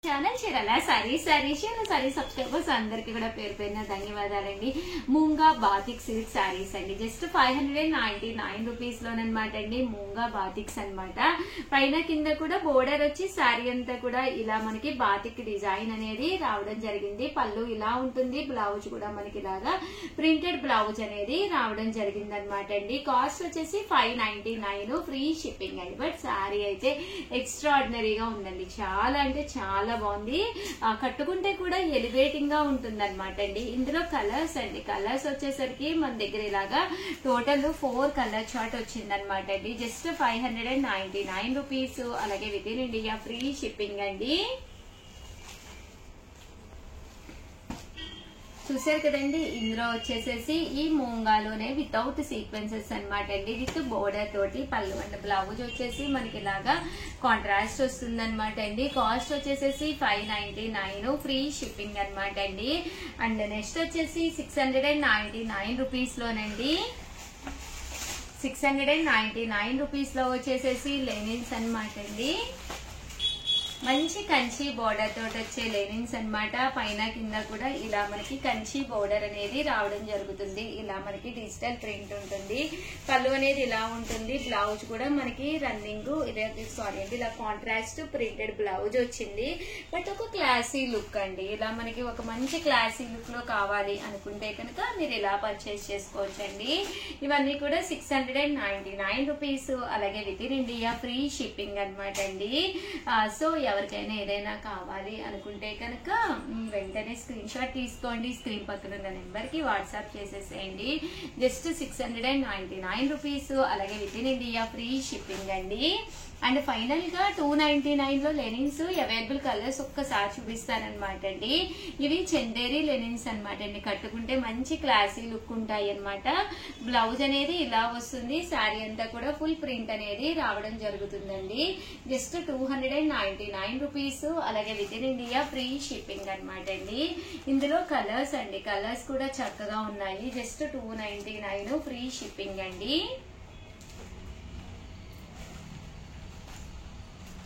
Channel Chirala sari subscribers అందరికి కూడా పేరు పేరున ధన్యవాదాలండి. మూంగా బాతిక్ సిల్క్ సారీస్ అండి. జస్ట్ 599 రూపీస్ లోనమాట అండి. మూంగా బాతిక్స్ అన్నమాట. పైన కింద కూడా బోర్డర్ వచ్చి సారీ అంతా కూడా ఇలా మనకి బాతిక్ డిజైన్ అనేది రావడం జరిగింది. పళ్ళు ఇలా ఉంటుంది, బ్లౌజ్ కూడా మనకి ఇలాగా ప్రింటెడ్ బ్లౌజ్ అనేది రావడం జరిగింది అనమాట అండి. కాస్ట్ వచ్చేసి 599, ఫ్రీ షిప్పింగ్ అండి. బట్ సారీ అయితే ఎక్స్ట్రాడినరీగా ఉందండి. చాలా అంటే చాలా బాగుంది. కట్టుకుంటే కూడా ఎలివేటింగ్ గా ఉంటుంది అనమాట అండి. ఇందులో కలర్స్ అండి. కలర్స్ వచ్చేసరికి మన దగ్గర ఇలాగా టోటల్ 4 కలర్ చార్ట్ వచ్చింది అనమాట అండి. Just 599 rupees. అలాగే within India free shipping అండి. చూసారు కదండి. ఇందులో వచ్చేసేసి ఈ మూంగాలోనే వితౌట్ సీక్వెన్సెస్ అనమాట అండి. విత్ బోర్డర్ తోటి పళ్ళు అండ్ బ్లౌజ్ వచ్చేసి మనకి ఇలాగా కాంట్రాస్ట్ వస్తుంది అనమాట అండి. కాస్ట్ వచ్చేసేసి 599, ఫ్రీ షిప్పింగ్ అనమాట అండి. అండ్ నెక్స్ట్ వచ్చేసి 699 రూపీస్ లోనండి. 699 రూపీస్ లో వచ్చేసేసి లెనిన్స్ అనమాట అండి. మంచి కంచి బోర్డర్ తోటి వచ్చే లెనిన్స్ అన్నమాట. పైన కింద కూడా ఇలా మనకి కంచి బోర్డర్ అనేది రావడం జరుగుతుంది. ఇలా మనకి డిజిటల్ ప్రింట్ ఉంటుంది. పళ్ళు అనేది ఇలా ఉంటుంది. బ్లౌజ్ కూడా మనకి రన్నింగ్ ఇలా కాంట్రాస్ట్ ప్రింటెడ్ బ్లౌజ్ వచ్చింది. బట్ ఒక క్లాసీ లుక్ అండి. ఇలా మనకి ఒక మంచి క్లాసీ లుక్ లో కావాలి అనుకుంటే కనుక మీరు ఇలా పర్చేస్ చేసుకోవచ్చండి. ఇవన్నీ కూడా 699 రూపీస్. అలాగే within India free shipping అనమాట అండి. సో ఎవరికైనా ఏదైనా కావాలి అనుకుంటే కనుక వెంటనే స్క్రీన్ షాట్ తీసుకోండి. స్క్రీన్ పక్కన ఉన్న నెంబర్ కి వాట్సాప్ చేసేసేయండి. Just 699 rupees. అలాగే within India free shipping అండి. అండ్ ఫైనల్ గా 299 లో లెనిన్స్ అవైలబుల్ కలర్స్ ఒక్కసారి చూపిస్తానమాట అండి. ఇవి చందేరి లెనిన్స్ అనమాట అండి. కట్టుకుంటే మంచి క్లాసీ లుక్ ఉంటాయి అనమాట. బ్లౌజ్ అనేది ఇలా వస్తుంది. శారీ అంతా కూడా ఫుల్ ప్రింట్ అనేది రావడం జరుగుతుందండి. Just 299 rupees. అలాగే within India free shipping అనమాట అండి. ఇందులో కలర్స్ అండి. కలర్స్ కూడా చక్కగా ఉన్నాయి. జస్ట్ 299 ఫ్రీ షిప్పింగ్ అండి.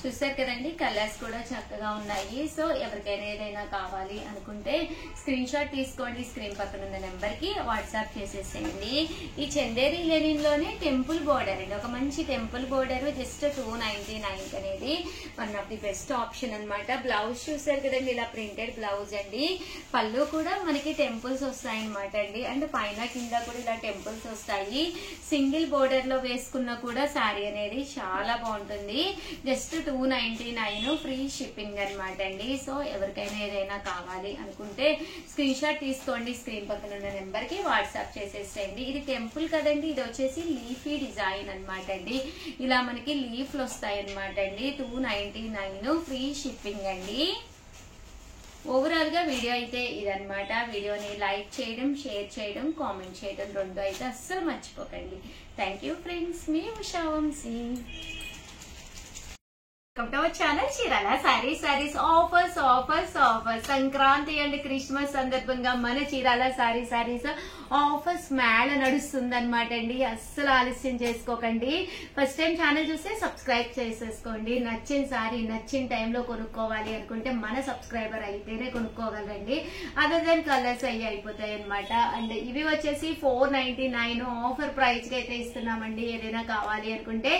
చూసారు కదండి. కలర్స్ కూడా చక్కగా ఉన్నాయి. సో ఎవరికైనా ఏదైనా కావాలి అనుకుంటే స్క్రీన్ షాట్ తీసుకోండి. స్క్రీన్ పక్కన ఉన్న నెంబర్ కి వాట్సాప్ చేసేసేయండి. ఈ చందేరి లెనిన్ లోనే టెంపుల్ బోర్డర్ అండి. ఒక మంచి టెంపుల్ బోర్డర్ జస్ట్ 299 అనేది one of the best option అనమాట. బ్లౌజ్ చూసారు కదండి. ఇలా ప్రింటెడ్ బ్లౌజ్ అండి. పళ్ళు కూడా మనకి టెంపుల్స్ వస్తాయి అనమాట అండి. అండ్ పైన కింద కూడా ఇలా టెంపుల్స్ వస్తాయి. సింగిల్ బోర్డర్ లో వేసుకున్న కూడా శారీ అనేది చాలా బాగుంటుంది. జస్ట్ 299 ఫ్రీ షిప్పింగ్ అనమాట అండి. సో ఎవరికైనా ఏదైనా కావాలి అనుకుంటే స్క్రీన్ షాట్ తీసుకోండి. స్క్రీన్ పక్కన ఉన్న నెంబర్ కి వాట్సాప్ చేసేసేయండి. ఇది టెంపుల్ కదండి. ఇది వచ్చేసి లీఫీ డిజైన్ అనమాట అండి. ఇలా మనకి లీఫ్లు వస్తాయి అనమాట అండి. 299 ఫ్రీ షిప్పింగ్ అండి. ఓవరాల్ గా వీడియో అయితే ఇదనమాట. వీడియోని లైక్ చేయడం, షేర్ చేయడం, కామెంట్ చేయడం రెండు అయితే అస్సలు మర్చిపోకండి. Thank you friends. మీ Usha Vamshi. Channel Chirala saris offers Sankranti and Christmas సందర్భంగా మన చీరాల సారీస్ ఆఫర్స్ మేళ నడుస్తుంది అనమాట అండి. అస్సలు ఆలస్యం చేసుకోకండి. ఫస్ట్ టైం ఛానల్ చూస్తే సబ్స్క్రైబ్ చేసేసుకోండి. నచ్చిన సారీ నచ్చిన టైంలో కొనుక్కోవాలి అనుకుంటే మన సబ్స్క్రైబర్ అయితేనే కొనుక్కోగలండి. అదర్ దెన్ కలర్స్ అయ్యి అయిపోతాయి అనమాట. అండ్ ఇవి వచ్చేసి 499 ఆఫర్ ప్రైస్ కి అయితే ఇస్తున్నామండి. ఏదైనా కావాలి అనుకుంటే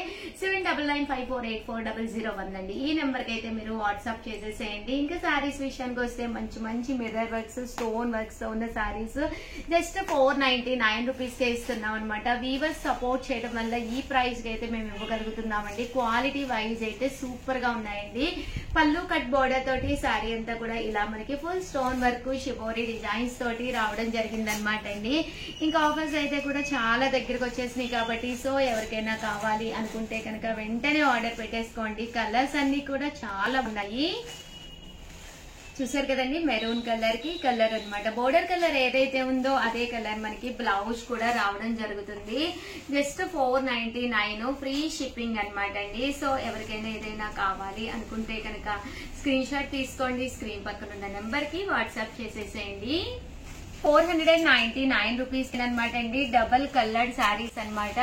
7995484001 అండి. ఈ నెంబర్ కి అయితే మీరు వాట్సాప్ చేసేసేయండి. ఇంకా సారీస్ విషయానికి వస్తే మంచి మంచి మిర్రర్ వర్క్స్, స్టోన్ వర్క్స్ తో ఉన్న సారీస్ జస్ట్ 499 రూపీస్ కే ఇస్తున్నాం అనమాట. వీవర్స్ సపోర్ట్ చేయడం వల్ల ఈ ప్రైస్ కి అయితే మేము ఇవ్వగలుగుతున్నామండి. క్వాలిటీ వైజ్ అయితే సూపర్ గా ఉన్నాయండి. పళ్ళు కట్ బోర్డర్ తోటి సారీ అంతా కూడా ఇలా మనకి full stone work, shibori designs తోటి రావడం జరిగింది అనమాట అండి. ఇంకా ఆఫర్స్ అయితే కూడా చాలా దగ్గరకు వచ్చేసినాయి కాబట్టి సో ఎవరికైనా కావాలి అనుకుంటే కనుక వెంటనే ఆర్డర్ పెట్టేసుకోండి. కలర్స్ అన్ని కూడా చాలా ఉన్నాయి. చూసారు కదండి. మెరూన్ కలర్ కి కలర్ అనమాట. బోర్డర్ కలర్ ఏదైతే ఉందో అదే కలర్ మనకి బ్లౌజ్ కూడా రావడం జరుగుతుంది. జస్ట్ 499 ఫ్రీ షిప్పింగ్ అనమాట అండి. సో ఎవరికైనా ఏదైనా కావాలి అనుకుంటే కనుక స్క్రీన్ షాట్ తీసుకోండి. స్క్రీన్ పక్కన ఉన్న నెంబర్ కి వాట్సాప్ చేసేసేయండి. 499 రూపీస్ అనమాట అండి. డబల్ కలర్డ్ శారీస్ అనమాట.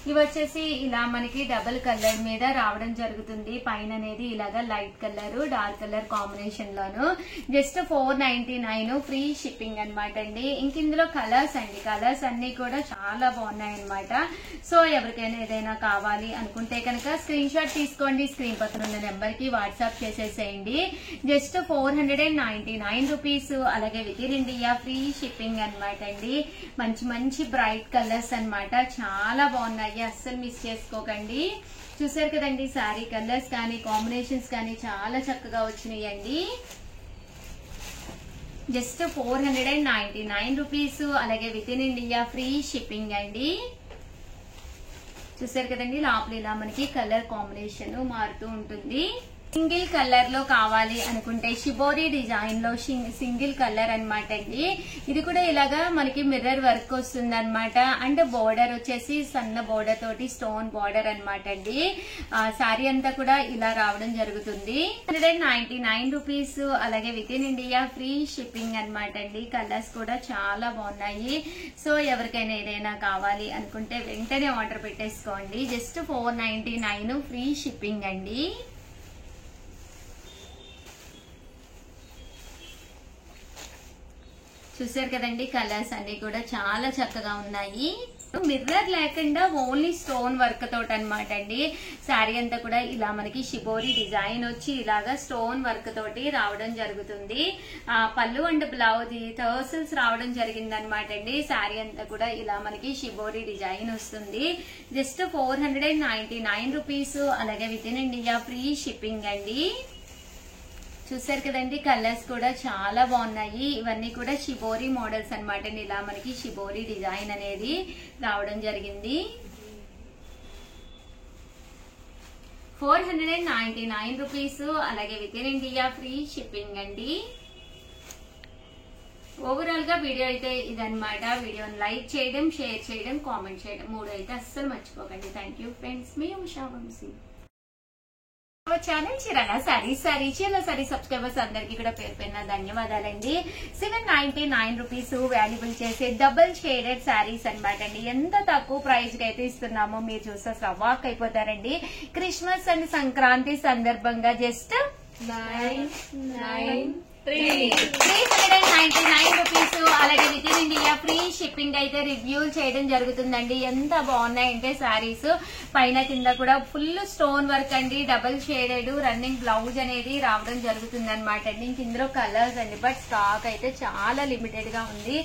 ఇవి వచ్చేసి ఇలా మనకి డబల్ కలర్ మీద రావడం జరుగుతుంది. పైన అనేది ఇలాగా light colour dark colour combination లోను జస్ట్ 499 ఫ్రీ షిప్పింగ్ అనమాట అండి. ఇంక ఇందులో కలర్స్ అండి, కలర్స్ అన్ని కూడా చాలా బాగున్నాయి అనమాట. సో ఎవరికైనా ఏదైనా కావాలి అనుకుంటే కనుక స్క్రీన్ షాట్ తీసుకోండి, స్క్రీన్ పక్కన ఉన్న నెంబర్ కి వాట్సాప్ చేసేసేయండి. Just 499 rupees. అలాగే within India free shipping అనమాట అండి. మంచి మంచి బ్రైట్ కలర్స్ అనమాట, చాలా బాగున్నాయి, అస్సలు మిస్ చేసుకోకండి. చూసారు కదండి శారీ కలర్స్ కానీ కాంబినేషన్స్ కానీ చాలా చక్కగా వచ్చినాయండి. Just 499 rupees. అలాగే within India free shipping అండి. చూసారు కదండి లోపల ఇలా మనకి కలర్ కాంబినేషన్ మారుతూ ఉంటుంది. సింగిల్ కలర్ లో కావాలి అనుకుంటే షిబోరి డిజైన్ లో సింగిల్ కలర్ అనమాట అండి. ఇది కూడా ఇలాగా మనకి మిర్రర్ వర్క్ వస్తుంది అనమాట. అండ్ బోర్డర్ వచ్చేసి సన్న బోర్డర్ తోటి స్టోన్ బోర్డర్ అనమాట అండి. శారీ అంతా కూడా ఇలా రావడం జరుగుతుంది. 199 రూపీస్. అలాగే within India free shipping అనమాట అండి. కలర్స్ కూడా చాలా బాగున్నాయి. సో ఎవరికైనా ఏదైనా కావాలి అనుకుంటే వెంటనే ఆర్డర్ పెట్టేసుకోండి. జస్ట్ 499 ఫ్రీ షిప్పింగ్ అండి. చూసారు కదండి కలర్స్ అన్ని కూడా చాలా చక్కగా ఉన్నాయి. మిర్రర్ లేకుండా ఓన్లీ స్టోన్ వర్క్ తోటి అనమాట అండి. శారీ అంతా కూడా ఇలా మనకి షిబోరి డిజైన్ వచ్చి ఇలాగా స్టోన్ వర్క్ తోటి రావడం జరుగుతుంది. పళ్ళు అండ్ బ్లౌజ్ టర్సల్స్ రావడం జరిగింది అనమాట అండి. శారీ అంతా కూడా ఇలా మనకి షిబోరి డిజైన్ వస్తుంది. Just 499 rupees. అలాగే within India free shipping అండి. చూసారు కదండి కలర్స్ కూడా చాలా బాగున్నాయి. ఇవన్నీ కూడా షిబోరి మోడల్స్ అనమాట. ఇలా మనకి షిబోరి డిజైన్ అనేది రావడం జరిగింది. 499 రూపీస్. అలాగే within India free shipping అండి. ఓవరాల్ గా వీడియో అయితే ఇదనమాట. వీడియోని లైక్ చేయడం, షేర్ చేయడం, కామెంట్ చేయడం 3 అయితే అస్సలు మర్చిపోకండి. థ్యాంక్ యూ ఫ్రెండ్స్, మీ ఉషా వంశీ. ఛానల్ చీరాల సారీ సబ్స్క్రైబర్స్ అందరికి కూడా పేరు పేరున ధన్యవాదాలండి. 799 రూపీస్ వాల్యుబుల్ చేసే డబుల్ షేడెడ్ శారీస్ అనమాట అండి. ఎంత తక్కువ ప్రైస్ కి అయితే ఇస్తున్నామో మీరు చూస్తే అవాక్ అయిపోతారండి. క్రిస్మస్ అండ్ సంక్రాంతి సందర్భంగా జస్ట్ 399 రూపీస్. అలాగే within India free shipping అయితే రివ్యూ చేయడం జరుగుతుందండి. ఎంత బాగున్నాయంటే శారీస్ పైన కింద కూడా ఫుల్ స్టోన్ వర్క్ అండి. డబుల్ షేడెడ్ రన్నింగ్ బ్లౌజ్ అనేది రావడం జరుగుతుంది అనమాట అండి. ఇంక ఇందులో కలర్స్ అండి, బట్ స్టాక్ అయితే చాలా లిమిటెడ్ గా ఉంది.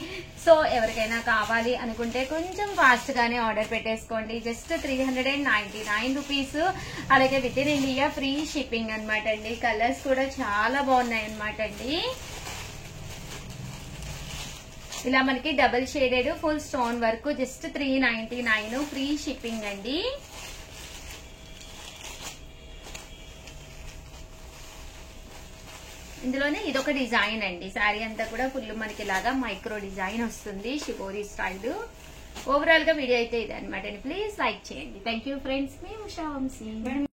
సో ఎవరికైనా కావాలి అనుకుంటే కొంచెం ఫాస్ట్ గానే ఆర్డర్ పెట్టేసుకోండి. Just 399 rupees. అలాగే within India free shipping అనమాట అండి. కలర్స్ కూడా చాలా బాగున్నాయి అనమాట అండి. ఇలా మనకి double shaded full stone work just 399 free shipping అండి. ఇందులోనే ఇదొక డిజైన్ అండి. శారీ అంతా కూడా ఫుల్ మనకి ఇలాగా మైక్రో డిజైన్ వస్తుంది షిబోరి స్టైల్. ఓవరాల్ గా వీడియో అయితే ఇది అనమాట. ప్లీజ్ లైక్ చేయండి. థ్యాంక్ యూ ఫ్రెండ్స్, మీ ఉషా వంశీ.